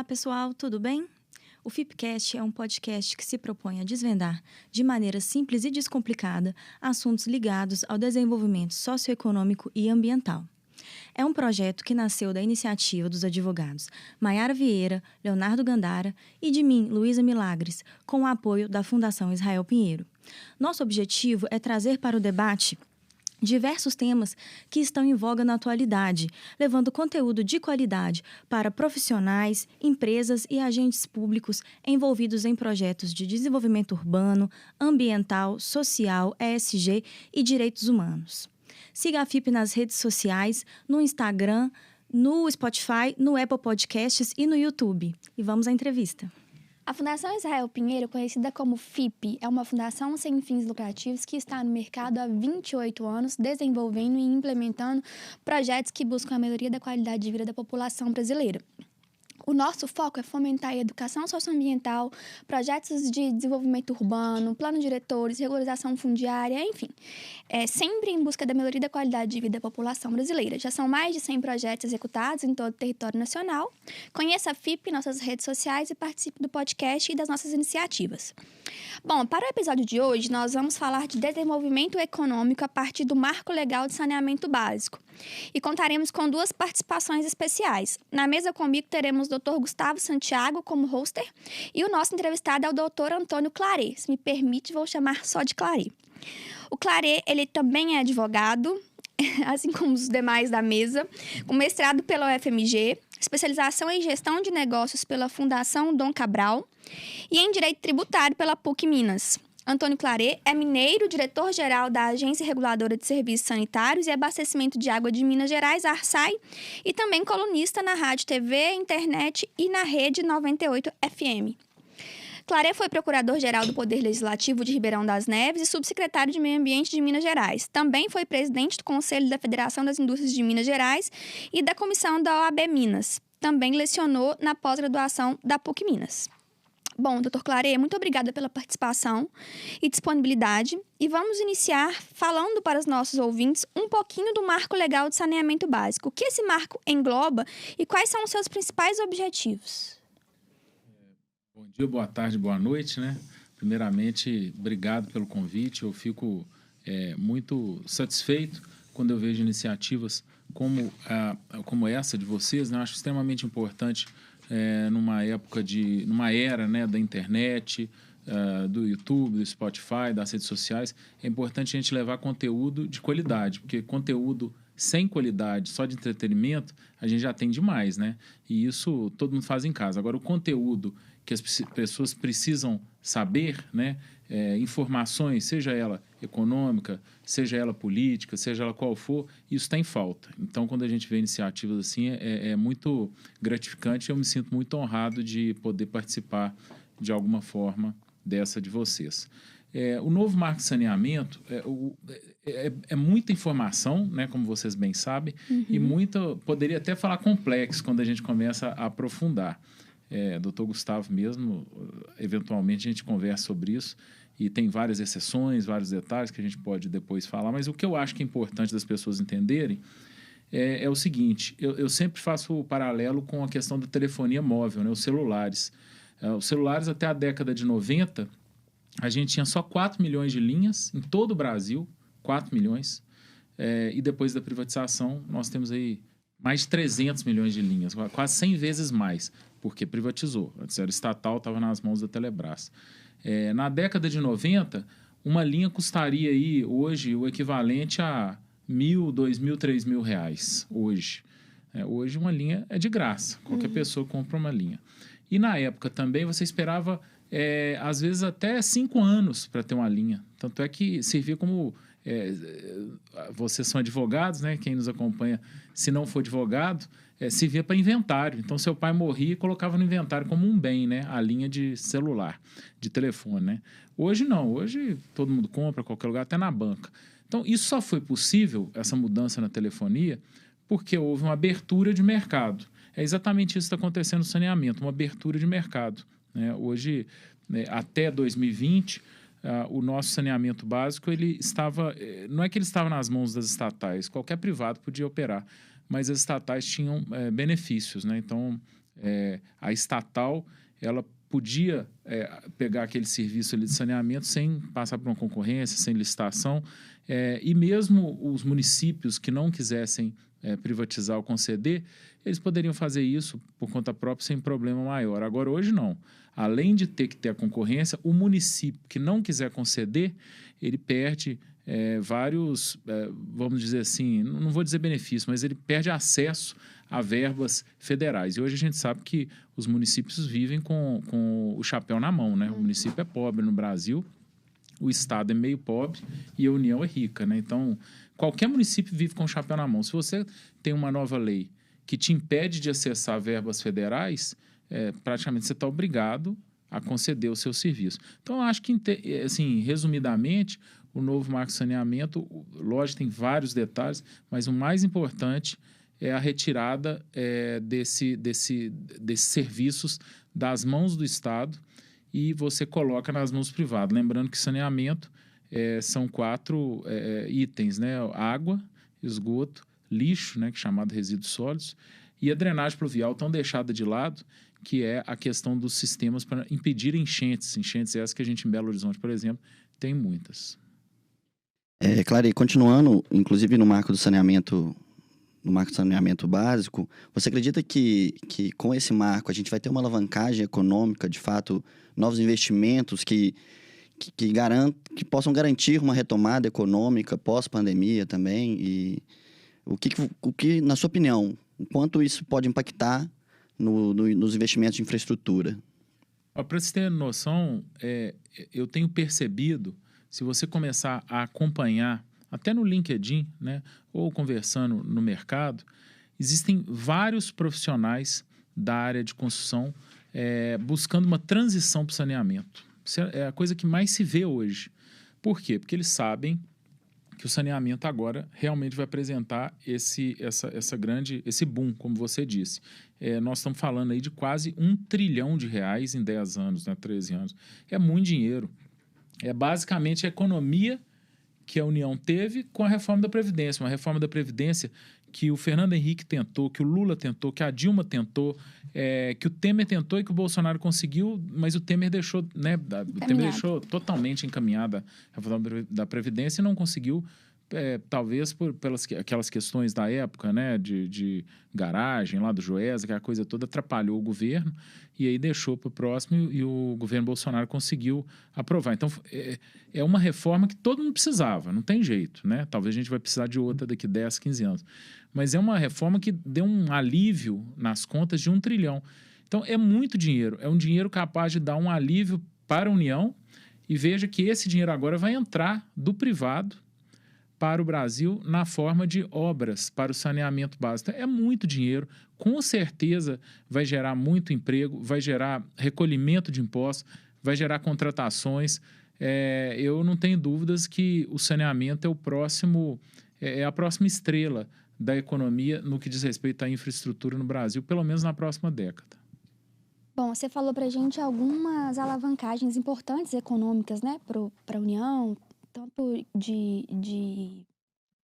pessoal, tudo bem? O FIPcast é um podcast que se propõe a desvendar, de maneira simples e descomplicada, assuntos ligados ao desenvolvimento socioeconômico e ambiental. É um projeto que nasceu da iniciativa dos advogados Maiara Vieira, Leonardo Gandara e de mim, Luísa Milagres, com o apoio da Fundação Israel Pinheiro. Nosso objetivo é trazer para o debate diversos temas que estão em voga na atualidade, levando conteúdo de qualidade para profissionais, empresas e agentes públicos envolvidos em projetos de desenvolvimento urbano, ambiental, social, ESG e direitos humanos. Siga a FIP nas redes sociais, no Instagram, no Spotify, no Apple Podcasts e no YouTube. E vamos à entrevista. A Fundação Israel Pinheiro, conhecida como FIP, é uma fundação sem fins lucrativos que está no mercado há 28 anos, desenvolvendo e implementando projetos que buscam a melhoria da qualidade de vida da população brasileira. O nosso foco é fomentar a educação socioambiental, projetos de desenvolvimento urbano, planos diretores, regularização fundiária, enfim. Sempre em busca da melhoria da qualidade de vida da população brasileira. Já são mais de 100 projetos executados em todo o território nacional. Conheça a FIP em nossas redes sociais e participe do podcast e das nossas iniciativas. Bom, para o episódio de hoje, nós vamos falar de desenvolvimento econômico a partir do Marco Legal de Saneamento Básico. E contaremos com duas participações especiais. Na mesa comigo teremos o Dr. Gustavo Santiago como hoster e o nosso entrevistado é o Dr. Antônio Claret. Se me permite, vou chamar só de Claret. O Claret, ele também é advogado, assim como os demais da mesa, com mestrado pela UFMG, especialização em gestão de negócios pela Fundação Dom Cabral e em direito tributário pela PUC Minas. Antônio Claret é mineiro, diretor-geral da Agência Reguladora de Serviços Sanitários e Abastecimento de Água de Minas Gerais, ARSAI, e também colunista na Rádio TV, internet e na Rede 98 FM. Claret foi procurador-geral do Poder Legislativo de Ribeirão das Neves e subsecretário de Meio Ambiente de Minas Gerais. Também foi presidente do Conselho da Federação das Indústrias de Minas Gerais e da Comissão da OAB Minas. Também lecionou na pós-graduação da PUC Minas. Bom, doutor Claret, muito obrigada pela participação e disponibilidade. E vamos iniciar falando para os nossos ouvintes um pouquinho do Marco Legal de Saneamento Básico. O que esse marco engloba e quais são os seus principais objetivos? Bom dia, boa tarde, boa noite, né? Primeiramente, obrigado pelo convite. Eu fico muito satisfeito quando eu vejo iniciativas como essa de vocês, né? Eu acho extremamente importante numa era, né, da internet, do YouTube, do Spotify, das redes sociais. É importante a gente levar conteúdo de qualidade, porque conteúdo sem qualidade, só de entretenimento, a gente já tem demais, né? E isso todo mundo faz em casa. Agora, o conteúdo que as pessoas precisam saber, né? Informações, seja ela econômica, seja ela política, seja ela qual for, isso está em falta. Então, quando a gente vê iniciativas assim, é muito gratificante e eu me sinto muito honrado de poder participar de alguma forma dessa de vocês. O novo marco de saneamento é muita informação, né, como vocês bem sabem, e poderia até falar complexo quando a gente começa a aprofundar. Dr. Gustavo mesmo, eventualmente a gente conversa sobre isso e tem várias exceções, vários detalhes que a gente pode depois falar, mas o que eu acho que é importante das pessoas entenderem é o seguinte, eu sempre faço o paralelo com a questão da telefonia móvel, né, os celulares. Os celulares até a década de 90, a gente tinha só 4 milhões de linhas em todo o Brasil, 4 milhões, e depois da privatização nós temos aí mais de 300 milhões de linhas, quase 100 vezes mais, porque privatizou. Antes era estatal, estava nas mãos da Telebrás. Na década de 90, uma linha custaria aí, hoje o equivalente a R$1.000, R$2.000, R$3.000 hoje. Hoje uma linha é de graça, qualquer pessoa compra uma linha. E na época também você esperava, às vezes, até 5 anos para ter uma linha. Tanto é que servia como... vocês são advogados, né? Quem nos acompanha, se não for advogado, servia para inventário. Então, seu pai morria e colocava no inventário como um bem, né? A linha de celular, de telefone, né? Hoje não. Hoje todo mundo compra, qualquer lugar, até na banca. Então, isso só foi possível, essa mudança na telefonia, porque houve uma abertura de mercado. É exatamente isso que está acontecendo no saneamento, uma abertura de mercado, né? Hoje, até 2020... o nosso saneamento básico, ele estava... não é que ele estava nas mãos das estatais, qualquer privado podia operar, mas as estatais tinham benefícios, né? Então, A estatal, ela podia pegar aquele serviço ali de saneamento sem passar por uma concorrência, sem licitação, e mesmo os municípios que não quisessem privatizar ou conceder, eles poderiam fazer isso por conta própria sem problema maior. Agora, hoje não. Além de ter que ter a concorrência, o município que não quiser conceder, ele perde vários, vamos dizer assim, não vou dizer benefícios, mas ele perde acesso a verbas federais. E hoje a gente sabe que os municípios vivem com o chapéu na mão, né? O município é pobre no Brasil, o Estado é meio pobre e a União é rica, né? Então, qualquer município vive com o chapéu na mão. Se você tem uma nova lei que te impede de acessar verbas federais, praticamente você está obrigado a conceder o seu serviço. Então, eu acho que, assim, resumidamente, o novo marco de saneamento, lógico, tem vários detalhes, mas o mais importante é a retirada desses serviços das mãos do Estado e você coloca nas mãos privadas. Lembrando que saneamento são 4 itens, né? Água, esgoto, lixo, né? Que é chamado resíduos sólidos, e a drenagem pluvial tão deixada de lado, que é a questão dos sistemas para impedir enchentes. Enchentes essas que a gente em Belo Horizonte, por exemplo, tem muitas. Clary, continuando, inclusive no marco do saneamento, no marco de saneamento básico, você acredita que com esse marco a gente vai ter uma alavancagem econômica, de fato, novos investimentos que possam garantir uma retomada econômica pós-pandemia também? E o que, na sua opinião, o quanto isso pode impactar nos investimentos de infraestrutura? Para você ter noção, eu tenho percebido, se você começar a acompanhar, até no LinkedIn, né, ou conversando no mercado, existem vários profissionais da área de construção buscando uma transição para o saneamento. Isso é a coisa que mais se vê hoje. Por quê? Porque eles sabem que o saneamento agora realmente vai apresentar esse boom, como você disse. Nós estamos falando aí de quase R$1 trilhão em 10 anos, né, 13 anos. É muito dinheiro. É basicamente a economia que a União teve com a reforma da Previdência. Uma reforma da Previdência que o Fernando Henrique tentou, que o Lula tentou, que a Dilma tentou, que o Temer tentou e que o Bolsonaro conseguiu, mas o Temer deixou, né, deixou totalmente encaminhada a reforma da Previdência e não conseguiu, talvez pelas aquelas questões da época, né, de garagem lá do Joesa, que a coisa toda atrapalhou o governo e aí deixou para o próximo e o governo Bolsonaro conseguiu aprovar. Então, é uma reforma que todo mundo precisava, não tem jeito, né? Talvez a gente vai precisar de outra daqui 10, 15 anos. Mas é uma reforma que deu um alívio nas contas de R$1 trilhão. Então, é muito dinheiro. É um dinheiro capaz de dar um alívio para a União e veja que esse dinheiro agora vai entrar do privado para o Brasil na forma de obras para o saneamento básico. Então, é muito dinheiro, com certeza vai gerar muito emprego, vai gerar recolhimento de impostos, vai gerar contratações. Eu não tenho dúvidas que o saneamento é a próxima estrela da economia no que diz respeito à infraestrutura no Brasil, pelo menos na próxima década. Bom, você falou para a gente algumas alavancagens importantes econômicas, né, para a União, tanto de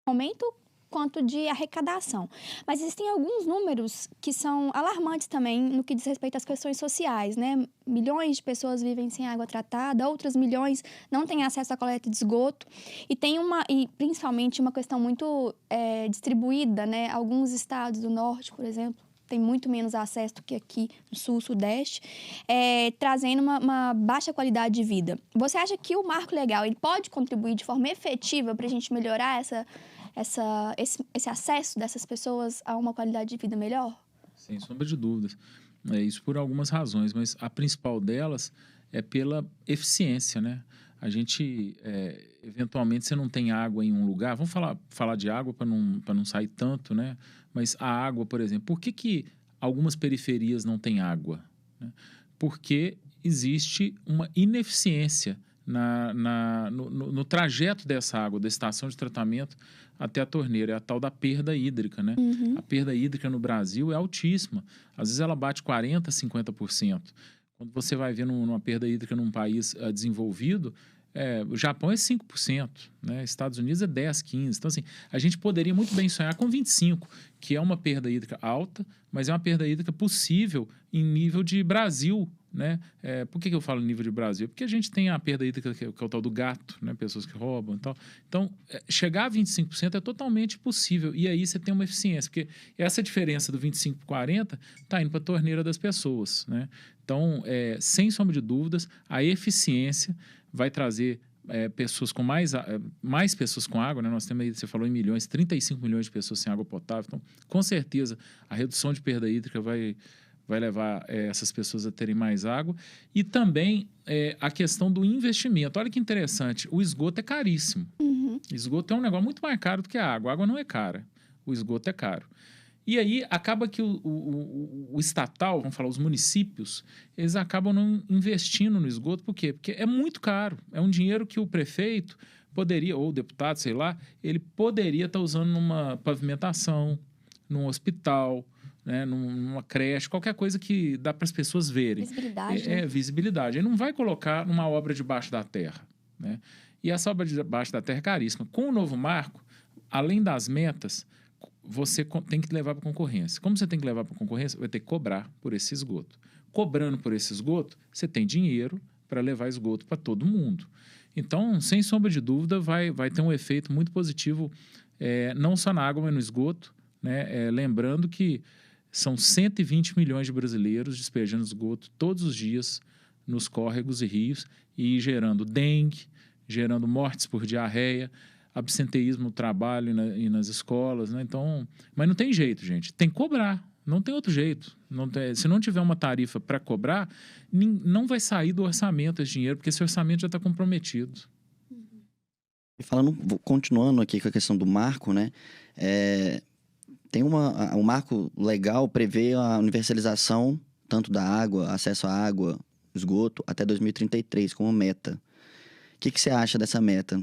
aumento quanto de arrecadação. Mas existem alguns números que são alarmantes também no que diz respeito às questões sociais, né? Milhões de pessoas vivem sem água tratada, outras milhões não têm acesso à coleta de esgoto e principalmente uma questão muito distribuída, né? Alguns estados do norte, por exemplo, tem muito menos acesso do que aqui no sul, sudeste, trazendo uma baixa qualidade de vida. Você acha que o marco legal ele pode contribuir de forma efetiva para a gente melhorar esse acesso dessas pessoas a uma qualidade de vida melhor? Sem sombra de dúvidas. Isso por algumas razões, mas a principal delas é pela eficiência, né? A gente, eventualmente, você não tem água em um lugar. Vamos falar de água para não sair tanto, né? Mas a água, por exemplo, por que algumas periferias não têm água? Né? Porque existe uma ineficiência no trajeto dessa água, da estação de tratamento até a torneira. É a tal da perda hídrica, né? Uhum. A perda hídrica no Brasil é altíssima. Às vezes ela bate 40%, 50%. Quando você vai ver numa perda hídrica num país desenvolvido, O Japão é 5%, né? Estados Unidos é 10, 15%. Então, assim, a gente poderia muito bem sonhar com 25%, que é uma perda hídrica alta, mas é uma perda hídrica possível em nível de Brasil, né? Por que eu falo nível de Brasil? Porque a gente tem a perda hídrica, que é o tal do gato, né? Pessoas que roubam e tal. Então, chegar a 25% é totalmente possível. E aí você tem uma eficiência, porque essa diferença do 25% para 40% está indo para a torneira das pessoas, né? Então, sem sombra de dúvidas, a eficiência vai trazer pessoas com mais pessoas com água, né? Nós temos aí, você falou em milhões, 35 milhões de pessoas sem água potável. Então, com certeza, a redução de perda hídrica vai levar essas pessoas a terem mais água. E também a questão do investimento. Olha que interessante, o esgoto é caríssimo. Uhum. Esgoto é um negócio muito mais caro do que a água. A água não é cara, o esgoto é caro. E aí acaba que o estatal, vamos falar, os municípios, eles acabam não investindo no esgoto. Por quê? Porque é muito caro. É um dinheiro que o prefeito poderia, ou o deputado, sei lá, ele poderia estar usando numa pavimentação, num hospital, né, numa creche, qualquer coisa que dá para as pessoas verem. Visibilidade. Né? Visibilidade. Ele não vai colocar numa obra debaixo da terra, né? E essa obra debaixo da terra é caríssima. Com o novo marco, além das metas, você tem que levar para concorrência. Como você tem que levar para concorrência? Vai ter que cobrar por esse esgoto. Cobrando por esse esgoto, você tem dinheiro para levar esgoto para todo mundo. Então, sem sombra de dúvida, vai ter um efeito muito positivo, não só na água, mas no esgoto, né? Lembrando que são 120 milhões de brasileiros despejando esgoto todos os dias nos córregos e rios e gerando dengue, gerando mortes por diarreia, absenteísmo no trabalho e nas escolas, né? Então, mas não tem jeito, gente. Tem que cobrar. Não tem outro jeito. Se não tiver uma tarifa para cobrar, não vai sair do orçamento esse dinheiro, porque esse orçamento já está comprometido. E falando, continuando aqui com a questão do marco, né? Tem um marco legal prevê a universalização tanto da água, acesso à água, esgoto, até 2033 como meta. O que você acha dessa meta?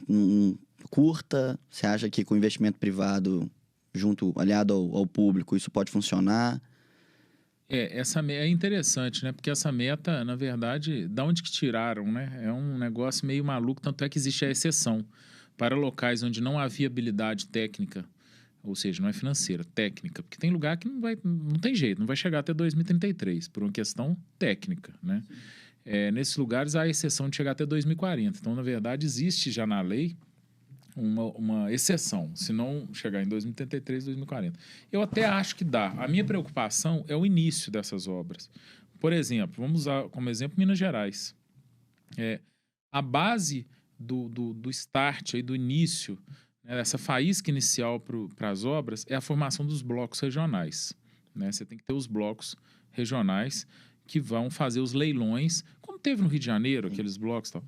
Curta? Você acha que com investimento privado aliado ao público, isso pode funcionar? Essa é interessante, né? Porque essa meta, na verdade, da onde que tiraram, né? É um negócio meio maluco, tanto é que existe a exceção para locais onde não há viabilidade técnica, ou seja, não é financeira, técnica, porque tem lugar que não tem jeito, não vai chegar até 2033, por uma questão técnica, né? Nesses lugares há a exceção de chegar até 2040. Então, na verdade, existe já na lei uma exceção, se não chegar em 2033, 2040. Eu até acho que dá. A minha preocupação é o início dessas obras. Por exemplo, vamos usar como exemplo Minas Gerais. A base do start, aí, do início, né, essa faísca inicial para as obras é a formação dos blocos regionais, né? Você tem que ter os blocos regionais que vão fazer os leilões, como teve no Rio de Janeiro, aqueles blocos e tal.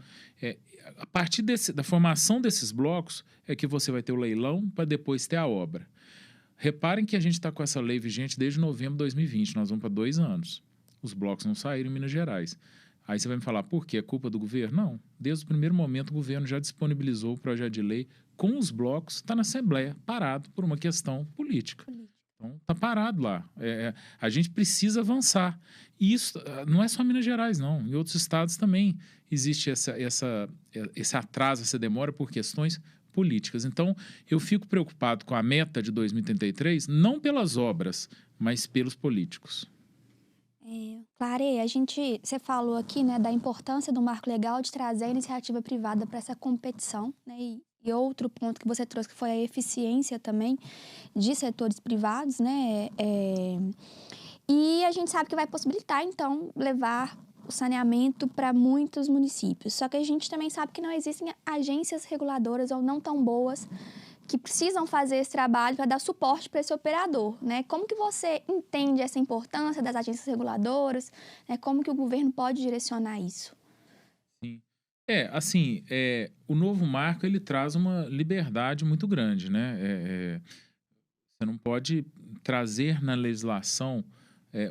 A partir da formação desses blocos é que você vai ter o leilão para depois ter a obra. Reparem que a gente está com essa lei vigente desde novembro de 2020, nós vamos para 2 anos. Os blocos não saíram em Minas Gerais. Aí você vai me falar, por quê? É culpa do governo? Não. Desde o primeiro momento, o governo já disponibilizou o projeto de lei com os blocos, está na Assembleia, parado por uma questão política. Então, está parado lá. A gente precisa avançar. E isso não é só Minas Gerais, não. Em outros estados também existe esse atraso, essa demora por questões políticas. Então, eu fico preocupado com a meta de 2033, não pelas obras, mas pelos políticos. Clare, você falou aqui, né, da importância do marco legal de trazer a iniciativa privada para essa competição, né, e outro ponto que você trouxe que foi a eficiência também de setores privados, né, e a gente sabe que vai possibilitar, então, levar o saneamento para muitos municípios. Só que a gente também sabe que não existem agências reguladoras ou não tão boas que precisam fazer esse trabalho para dar suporte para esse operador, né? Como que você entende essa importância das agências reguladoras? Né? Como que o governo pode direcionar isso? Sim. O novo marco, ele traz uma liberdade muito grande, né? Você não pode trazer na legislação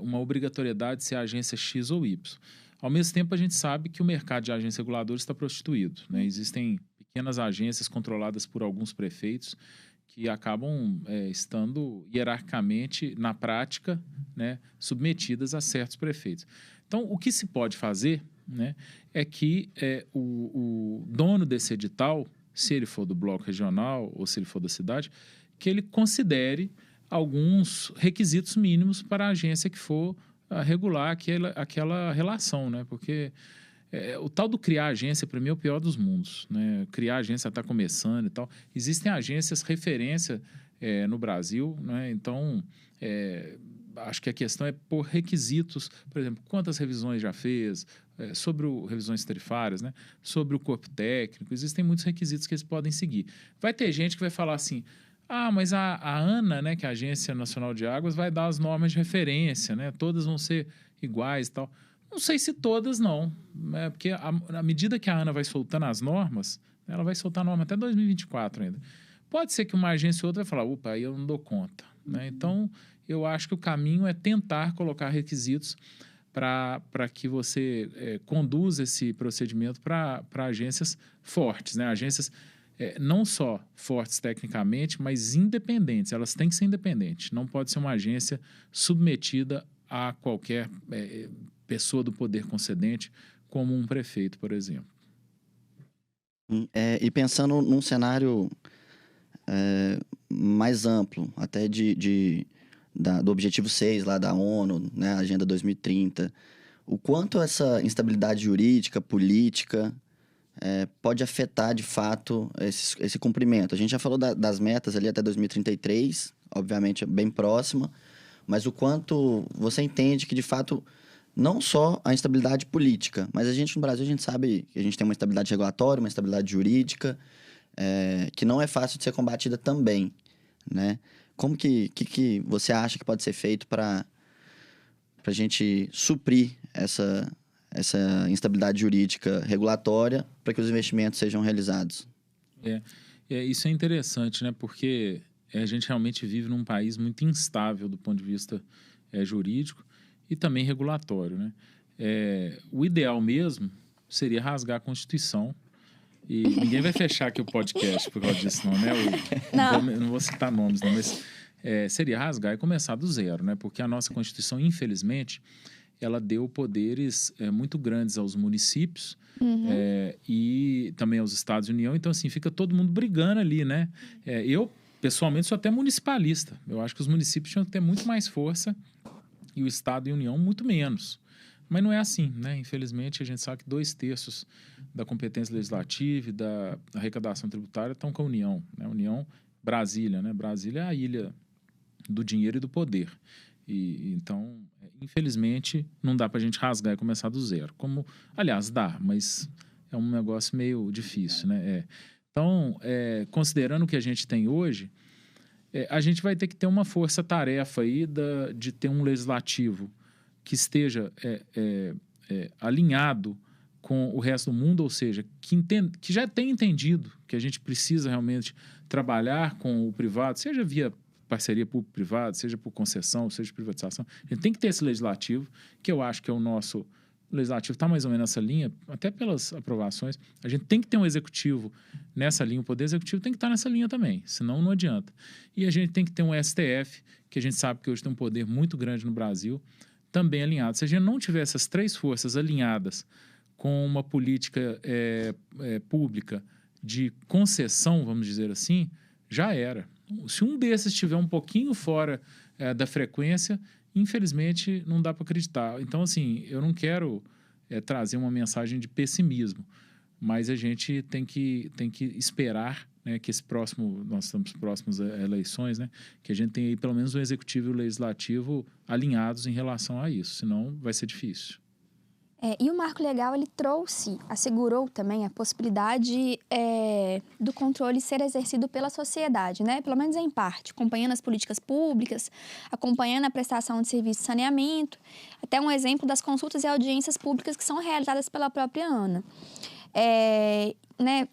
uma obrigatoriedade de ser agência X ou Y. Ao mesmo tempo, a gente sabe que o mercado de agências reguladoras está prostituído, né? Existem pequenas agências controladas por alguns prefeitos que acabam estando hierarquicamente, na prática, né, submetidas a certos prefeitos. Então, o que se pode fazer, né, é que o dono desse edital, se ele for do bloco regional ou se ele for da cidade, que ele considere alguns requisitos mínimos para a agência que for regular aquela relação, né? Porque o tal do criar agência, para mim, é o pior dos mundos, né? Criar agência está começando e tal. Existem agências referência no Brasil, né? Então, acho que a questão é por requisitos, por exemplo, quantas revisões já fez, sobre revisões tarifárias, né? Sobre o corpo técnico, existem muitos requisitos que eles podem seguir. Vai ter gente que vai falar assim, mas a ANA, né, que é a Agência Nacional de Águas, vai dar as normas de referência, né? Todas vão ser iguais e tal. Não sei se todas não, né? Porque à medida que a ANA vai soltando as normas, ela vai soltar a norma até 2024 ainda. Pode ser que uma agência ou outra vai falar, opa, aí eu não dou conta, né? Então, eu acho que o caminho é tentar colocar requisitos para que você conduza esse procedimento para agências fortes, né? Agências não só fortes tecnicamente, mas independentes. Elas têm que ser independentes. Não pode ser uma agência submetida a qualquer pessoa do poder concedente, como um prefeito, por exemplo. E pensando num cenário mais amplo, até do Objetivo 6 lá da ONU, né, Agenda 2030, o quanto essa instabilidade jurídica, política, pode afetar, de fato, esse cumprimento. A gente já falou das metas ali até 2033, obviamente bem próxima, mas o quanto você entende que, de fato, não só a instabilidade política, mas a gente no Brasil, a gente sabe que a gente tem uma instabilidade regulatória, uma instabilidade jurídica, que não é fácil de ser combatida também, né? Como que você acha que pode ser feito para a gente suprir essa instabilidade jurídica regulatória para que os investimentos sejam realizados? Isso é interessante, né? Porque a gente realmente vive num país muito instável do ponto de vista jurídico e também regulatório, né? O ideal mesmo seria rasgar a Constituição. E ninguém vai fechar aqui o podcast por causa disso, não, né? Não vou citar nomes, não, mas seria rasgar e começar do zero, né? Porque a nossa Constituição, infelizmente, ela deu poderes muito grandes aos municípios e também aos estados de união. Então, assim, fica todo mundo brigando ali, né? Eu, pessoalmente, sou até municipalista. Eu acho que os municípios tinham que ter muito mais força e o estado e a união muito menos. Mas não é assim, né? Infelizmente, a gente sabe que 2/3 da competência legislativa e da arrecadação tributária estão com a União, né? União, Brasília, né? Brasília é a ilha do dinheiro e do poder. Então, infelizmente, não dá para a gente rasgar e começar do zero. Aliás, dá, mas é um negócio meio difícil, né? Então, considerando o que a gente tem hoje, a gente vai ter que ter uma força-tarefa aí de ter um legislativo que esteja alinhado com o resto do mundo, ou seja, que já tenha entendido que a gente precisa realmente trabalhar com o privado, seja via parceria público-privada, seja por concessão, seja privatização. A gente tem que ter esse legislativo, que eu acho que é o nosso legislativo, está mais ou menos nessa linha, até pelas aprovações. A gente tem que ter um executivo nessa linha, o poder executivo tem que estar nessa linha também, senão não adianta. E a gente tem que ter um STF, que a gente sabe que hoje tem um poder muito grande no Brasil, também alinhado. Se a gente não tiver essas 3 forças alinhadas com uma política pública de concessão, vamos dizer assim, já era. Se um desses estiver um pouquinho fora da frequência, infelizmente não dá para acreditar. Então, assim, eu não quero trazer uma mensagem de pessimismo, mas a gente tem que esperar, né, que nós estamos próximos a eleições, né, que a gente tenha aí pelo menos o executivo e o legislativo alinhados em relação a isso, senão vai ser difícil. E o marco legal, ele assegurou também a possibilidade do controle ser exercido pela sociedade, né? Pelo menos em parte, acompanhando as políticas públicas, acompanhando a prestação de serviço de saneamento, até um exemplo das consultas e audiências públicas que são realizadas pela própria ANA. Né,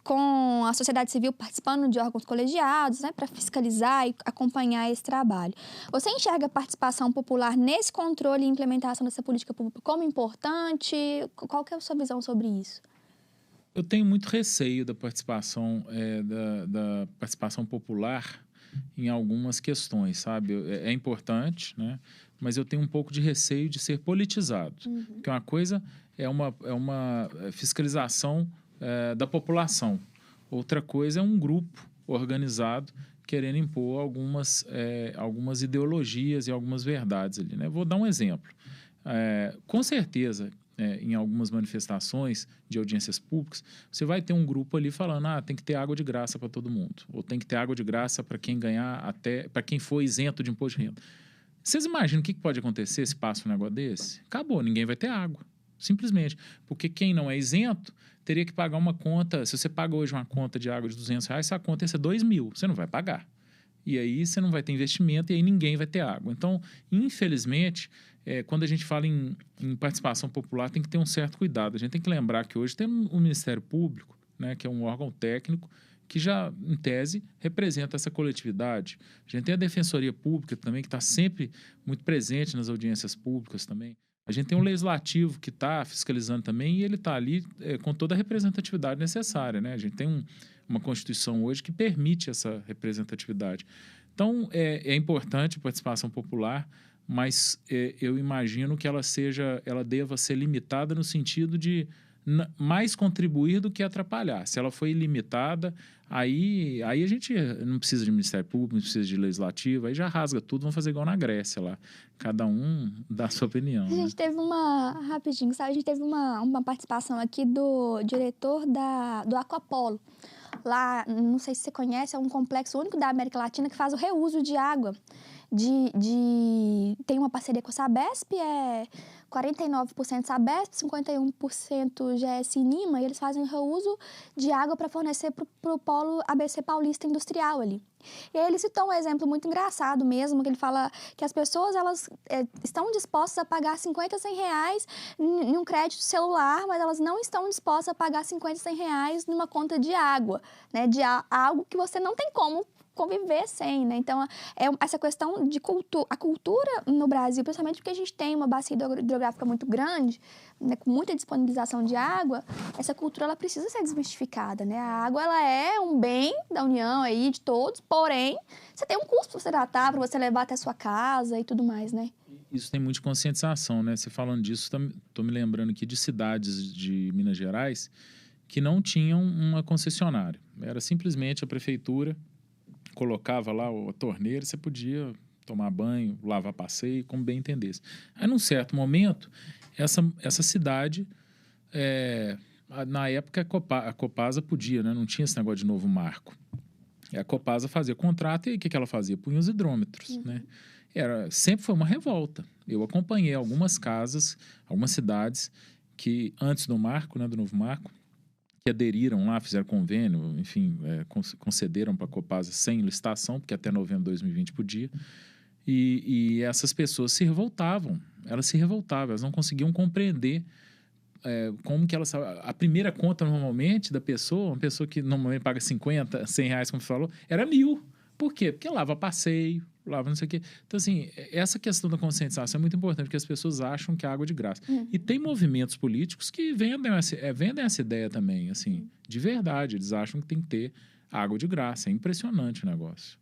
com a sociedade civil participando de órgãos colegiados, né, para fiscalizar e acompanhar esse trabalho. Você enxerga a participação popular nesse controle e implementação dessa política pública como importante? Qual que é a sua visão sobre isso? Eu tenho muito receio da participação, da participação popular em algumas questões, sabe? É importante, né? Mas eu tenho um pouco de receio de ser politizado. Porque uma coisa é uma fiscalização da população. Outra coisa é um grupo organizado querendo impor algumas ideologias e algumas verdades ali, né? Vou dar um exemplo. Com certeza, em algumas manifestações de audiências públicas, você vai ter um grupo ali falando, tem que ter água de graça para todo mundo, ou tem que ter água de graça para quem ganhar, para quem for isento de imposto de renda. Vocês imaginam o que pode acontecer se passa um negócio desse? Acabou, ninguém vai ter água. Simplesmente. Porque quem não é isento teria que pagar uma conta. Se você paga hoje uma conta de água de R$200, essa conta ia ser 2.000. Você não vai pagar. E aí você não vai ter investimento e aí ninguém vai ter água. Então, infelizmente, quando a gente fala em participação popular, tem que ter um certo cuidado. A gente tem que lembrar que hoje tem o Ministério Público, né, que é um órgão técnico que já, em tese, representa essa coletividade. A gente tem a Defensoria Pública também, que está sempre muito presente nas audiências públicas também. A gente tem um legislativo que está fiscalizando também e ele está ali com toda a representatividade necessária, né? A gente tem uma Constituição hoje que permite essa representatividade. Então, é importante a participação popular, mas eu imagino que ela deva ser limitada no sentido de mais contribuir do que atrapalhar. Se ela for ilimitada, aí a gente não precisa de Ministério Público, não precisa de Legislativo, aí já rasga tudo, vamos fazer igual na Grécia lá. Cada um dá a sua opinião. A gente teve rapidinho, sabe? A gente teve uma participação aqui do diretor do Aquapolo. Lá, não sei se você conhece, é um complexo único da América Latina que faz o reuso de água. Tem uma parceria com a Sabesp, 49% Sabesp, 51% GS Nima, e eles fazem reuso de água para fornecer para o polo ABC Paulista Industrial ali. E aí ele citou um exemplo muito engraçado mesmo, que ele fala que as pessoas elas estão dispostas a pagar 50, 100 reais em um crédito celular, mas elas não estão dispostas a pagar 50, 100 reais numa conta de água, né, de algo que você não tem como conviver sem, né? Então, essa questão de a cultura no Brasil, principalmente porque a gente tem uma bacia hidrográfica muito grande, né, com muita disponibilização de água, essa cultura ela precisa ser desmistificada, né? A água ela é um bem da União aí, de todos, porém, você tem um custo para você tratar, para você levar até a sua casa e tudo mais, né? Isso tem muita conscientização, né? Você falando disso, estou me lembrando aqui de cidades de Minas Gerais que não tinham uma concessionária. Era simplesmente a prefeitura colocava lá a torneira, você podia tomar banho, lavar passeio, como bem entendesse. Aí, num certo momento, essa cidade, na época, a Copasa podia, né? Não tinha esse negócio de novo marco. A Copasa fazia contrato e o que ela fazia? Punha os hidrômetros, né? Sempre foi uma revolta. Eu acompanhei algumas casas, algumas cidades que, antes do marco, né, do novo marco, que aderiram lá, fizeram convênio, enfim, concederam para a Copasa sem licitação, porque até novembro de 2020 podia, e essas pessoas se revoltavam, elas não conseguiam compreender como que elas... A primeira conta, normalmente, da pessoa, uma pessoa que normalmente paga 50, 100 reais, como você falou, era 1.000. Por quê? Porque lava passeio, lava não sei o quê. Então, assim, essa questão da conscientização é muito importante, porque as pessoas acham que a água é de graça. E tem movimentos políticos que vendem essa ideia também, assim, de verdade. Eles acham que tem que ter água de graça. É impressionante o negócio.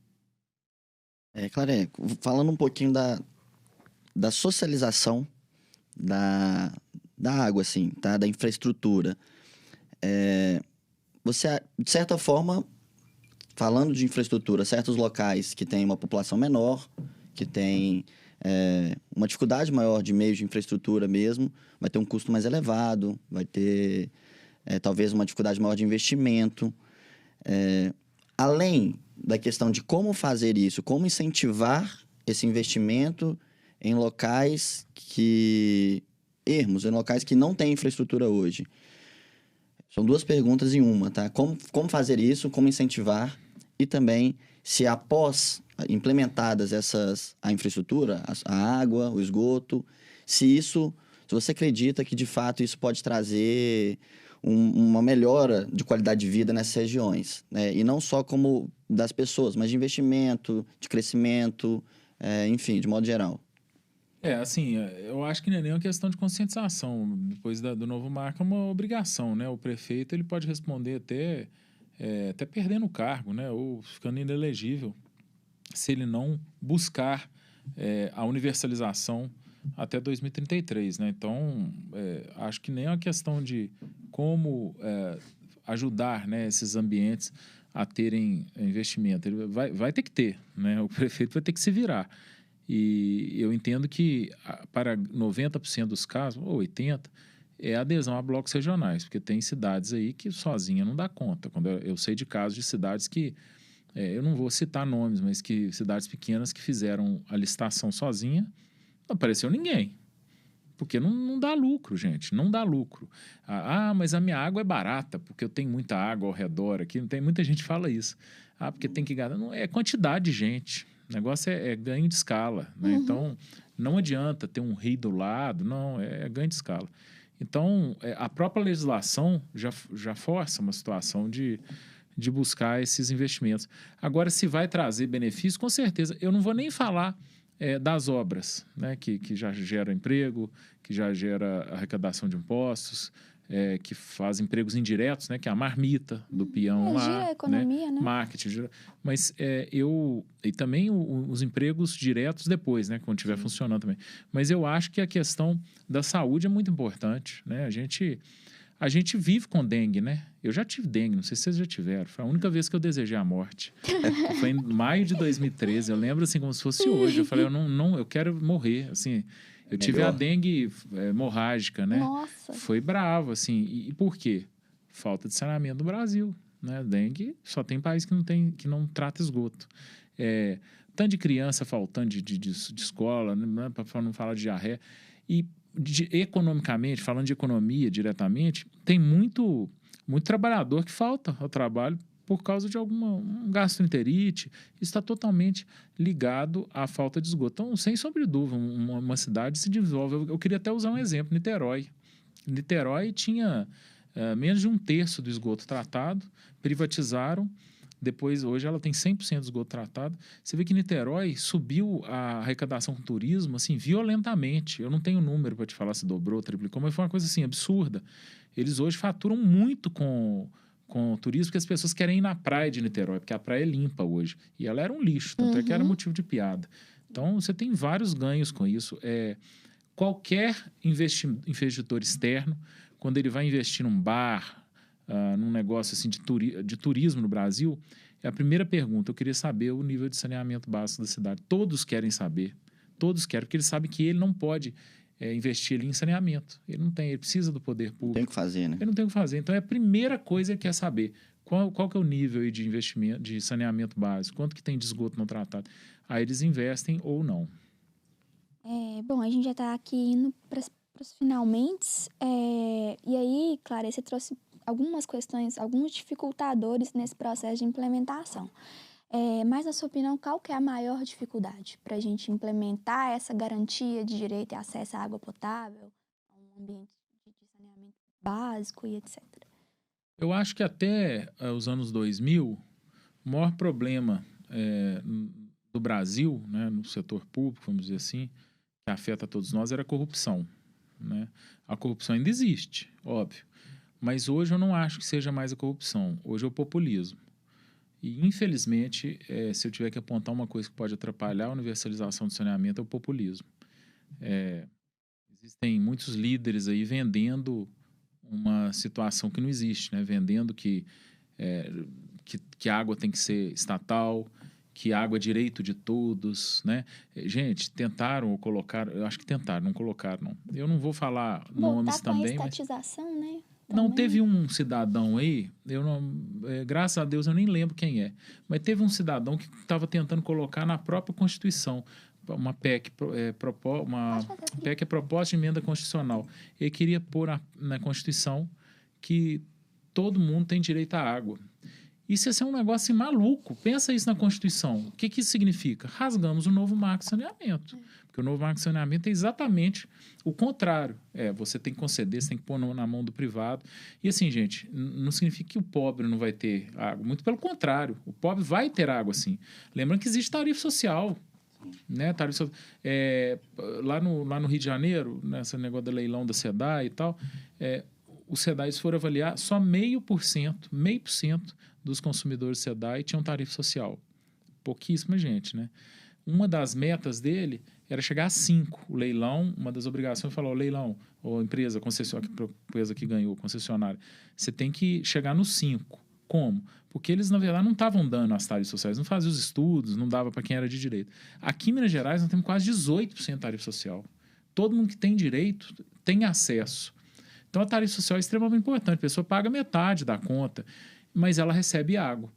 Claré, falando um pouquinho da socialização da água, assim, tá? Da infraestrutura. Você, de certa forma... Falando de infraestrutura, certos locais que têm uma população menor, que tem uma dificuldade maior de meios de infraestrutura mesmo, vai ter um custo mais elevado, vai ter talvez uma dificuldade maior de investimento. Além da questão de como fazer isso, como incentivar esse investimento em locais ermos, em locais que não têm infraestrutura hoje. São duas perguntas em uma, tá? Como fazer isso, como incentivar, e também se após implementadas a infraestrutura, a água, o esgoto, se você acredita que de fato isso pode trazer uma melhora de qualidade de vida nessas regiões, né? E não só como das pessoas, mas de investimento, de crescimento, enfim, de modo geral. Assim, eu acho que não é nem uma questão de conscientização. Depois do novo marco é uma obrigação, né? O prefeito ele pode responder até perdendo o cargo, né? Ou ficando inelegível, se ele não buscar a universalização até 2033, né? Então, acho que nem é uma questão de como ajudar, né, esses ambientes a terem investimento. Ele vai ter que ter, né? O prefeito vai ter que se virar. E eu entendo que para 90% dos casos, ou 80%, é adesão a blocos regionais, porque tem cidades aí que sozinha não dá conta. Quando eu sei de casos de cidades que, eu não vou citar nomes, mas que cidades pequenas que fizeram a licitação sozinha, não apareceu ninguém. Porque não dá lucro, gente, não dá lucro. Mas a minha água é barata, porque eu tenho muita água ao redor aqui. Tem muita gente que fala isso. Porque tem que gastar. Não, é quantidade de gente. O negócio é ganho de escala, né? Então, não adianta ter um rio do lado, não, é ganho de escala. Então, a própria legislação já força uma situação de buscar esses investimentos. Agora, se vai trazer benefício, com certeza. Eu não vou nem falar das obras, né, que já gera emprego, que já gera arrecadação de impostos, que faz empregos indiretos, né, que é a marmita do peão lá. Gira a economia, né? Marketing. Mas e também os empregos diretos depois, né, quando estiver funcionando também. Mas eu acho que a questão da saúde é muito importante, né? A gente vive com dengue, né? Eu já tive dengue, não sei se vocês já tiveram. Foi a única vez que eu desejei a morte. Foi em maio de 2013. Eu lembro assim como se fosse hoje. Eu falei, eu quero morrer, assim. Eu tive a dengue hemorrágica, né? Nossa. Foi bravo, assim. E por quê? Falta de saneamento no Brasil, né? Dengue só tem país que não trata esgoto. Tanto de criança faltando de escola, né? Para não falar de diarreia. E economicamente, falando de economia diretamente, tem muito trabalhador que falta ao trabalho por causa de um gastroenterite. Isso está totalmente ligado à falta de esgoto. Então, sem sombra de dúvida, uma cidade se desenvolve. Eu queria até usar um exemplo, Niterói. Niterói tinha menos de 1/3 do esgoto tratado, privatizaram. Depois, hoje, ela tem 100% de esgoto tratado. Você vê que Niterói subiu a arrecadação com turismo, assim, violentamente. Eu não tenho número para te falar se dobrou, triplicou, mas foi uma coisa, assim, absurda. Eles hoje faturam muito com turismo, porque as pessoas querem ir na praia de Niterói, porque a praia é limpa hoje. E ela era um lixo, tanto é que era motivo de piada. Então, você tem vários ganhos com isso. Qualquer investidor externo, quando ele vai investir num bar, num negócio assim de turismo no Brasil, a primeira pergunta, eu queria saber o nível de saneamento básico da cidade. Todos querem saber. Todos querem, porque eles sabem que ele não pode investir ali em saneamento. Ele precisa do poder público. Tem o que fazer, né? Ele não tem o que fazer. Então, a primeira coisa que ele quer saber qual que é o nível aí de investimento, de saneamento básico, quanto que tem de esgoto não tratado. Aí eles investem ou não. Bom, a gente já está aqui indo para os finalmente. E aí, Clara, você trouxe algumas questões, alguns dificultadores nesse processo de implementação. Mas, na sua opinião, qual que é a maior dificuldade para a gente implementar essa garantia de direito e acesso à água potável, a um ambiente de saneamento básico e etc.? Eu acho que até os anos 2000, o maior problema do Brasil, né, no setor público, vamos dizer assim, que afeta todos nós, era a corrupção, né? A corrupção ainda existe, óbvio. Mas hoje eu não acho que seja mais a corrupção. Hoje é o populismo. E, infelizmente, se eu tiver que apontar uma coisa que pode atrapalhar a universalização do saneamento, é o populismo. Existem muitos líderes aí vendendo uma situação que não existe, né? Vendendo que a água tem que ser estatal, que a água é direito de todos, né? Gente, tentaram ou colocaram... Eu acho que tentaram, não colocaram, não. Eu não vou falar nomes também, mas... estatização, né? Não, teve um cidadão aí, graças a Deus eu nem lembro quem é, mas teve um cidadão que estava tentando colocar na própria Constituição uma PEC, PEC é proposta de emenda constitucional. Ele queria pôr na Constituição que todo mundo tem direito à água. Isso ia ser um negócio assim, maluco. Pensa isso na Constituição. O que isso significa? Rasgamos o novo marco de saneamento. Porque o novo marco de saneamento é exatamente o contrário. Você tem que conceder, você tem que pôr na mão do privado. E assim, gente, não significa que o pobre não vai ter água. Muito pelo contrário. O pobre vai ter água, sim. Lembrando que existe tarifa social. Né? Lá no Rio de Janeiro, nesse negócio do leilão da SEDAI e tal, os SEDAIs foram avaliar, só 0,5% dos consumidores SEDAI tinham tarifa social. Pouquíssima gente, né? uma das metas dele era chegar a 5. O leilão, uma das obrigações, falou, leilão, ou empresa, empresa que ganhou, concessionária, você tem que chegar no 5. Como? Porque eles, na verdade, não estavam dando as tarifas sociais, não faziam os estudos, não dava para quem era de direito. Aqui em Minas Gerais, nós temos quase 18% de tarifa social. Todo mundo que tem direito tem acesso. Então, a tarifa social é extremamente importante. A pessoa paga metade da conta, mas ela recebe água.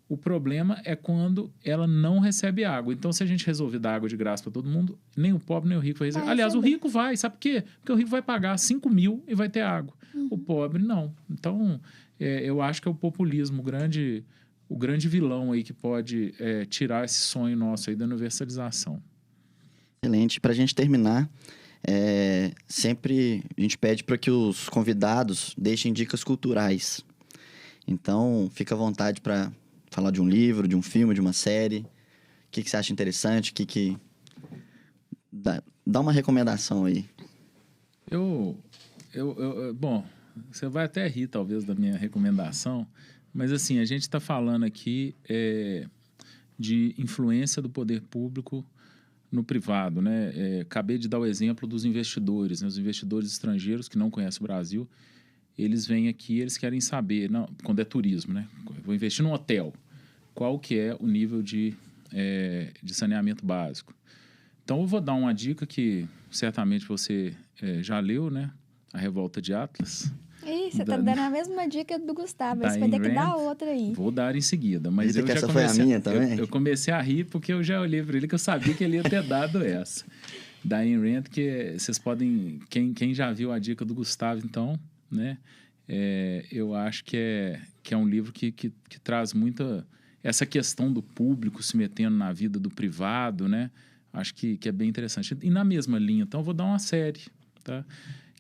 O problema é quando ela não recebe água. Então, se a gente resolver dar água de graça para todo mundo, nem o pobre nem o rico vai receber. Aliás, o rico vai. Sabe por quê? Porque o rico vai pagar 5 mil e vai ter água. O pobre, não. Então, eu acho que é o populismo, o grande vilão aí que pode tirar esse sonho nosso aí da universalização. Excelente. Para a gente terminar, sempre a gente pede para que os convidados deixem dicas culturais. Então, fica à vontade para falar de um livro, de um filme, de uma série. O que você acha interessante? Dá uma recomendação aí. Bom, você vai até rir, talvez, da minha recomendação, mas, assim, a gente está falando aqui de influência do poder público no privado, né? Acabei de dar o exemplo dos investidores, né? Os investidores estrangeiros que não conhecem o Brasil, eles vêm aqui, eles querem saber, não, quando é turismo, né? Vou investir num hotel. Qual que é o nível de saneamento básico? Então, eu vou dar uma dica que certamente você já leu, né? A Revolta de Atlas. Ih, você tá dando a mesma dica do Gustavo, você vai ter que dar outra aí. Vou dar em seguida, mas eu já essa comecei, foi a minha também? Eu comecei a rir porque eu já olhei para ele que eu sabia que ele ia ter dado essa. Da Ayn Rand, que vocês podem... Quem já viu a dica do Gustavo, então, né? Eu acho que é um livro que traz muita... Essa questão do público se metendo na vida do privado, né? Acho que é bem interessante. E na mesma linha, então, eu vou dar uma série, tá?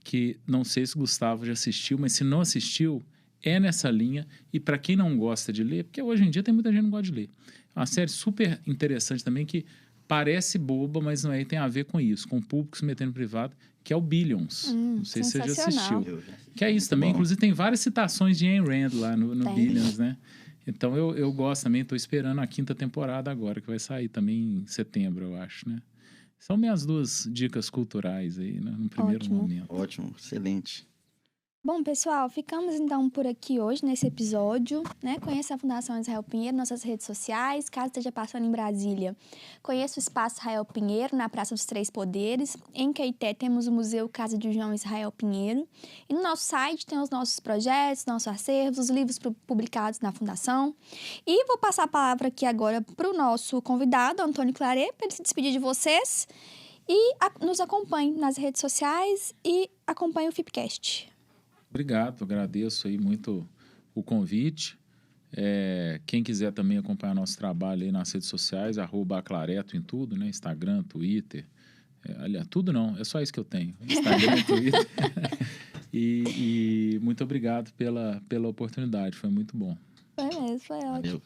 Que não sei se o Gustavo já assistiu, mas se não assistiu, é nessa linha. E para quem não gosta de ler, porque hoje em dia tem muita gente que não gosta de ler. É uma série super interessante também, que parece boba, mas não é, tem a ver com isso, com o público se metendo no privado, que é o Billions. Não sei se você já assistiu. Que é isso também. Bom. Inclusive, tem várias citações de Ayn Rand lá no Billions, né? Então, eu gosto também, estou esperando a 5ª temporada agora, que vai sair também em setembro, eu acho, né? São minhas 2 dicas culturais aí, né? No primeiro momento. Ótimo, excelente. Bom, pessoal, ficamos então por aqui hoje nesse episódio, né? Conheça a Fundação Israel Pinheiro, nossas redes sociais, caso esteja passando em Brasília. Conheça o Espaço Israel Pinheiro, na Praça dos Três Poderes. Em Caeté temos o Museu Casa de João Israel Pinheiro. E no nosso site tem os nossos projetos, nossos acervos, os livros publicados na Fundação. E vou passar a palavra aqui agora para o nosso convidado, Antônio Claret, para ele se despedir de vocês. E nos acompanhe nas redes sociais e acompanhe o Fipcast. Obrigado, agradeço aí muito o convite. Quem quiser também acompanhar nosso trabalho aí nas redes sociais, @aclareto em tudo, né? Instagram, Twitter. Aliás, tudo não, é só isso que eu tenho. Instagram, Twitter. E muito obrigado pela oportunidade, foi muito bom. Foi mesmo, foi ótimo. Valeu.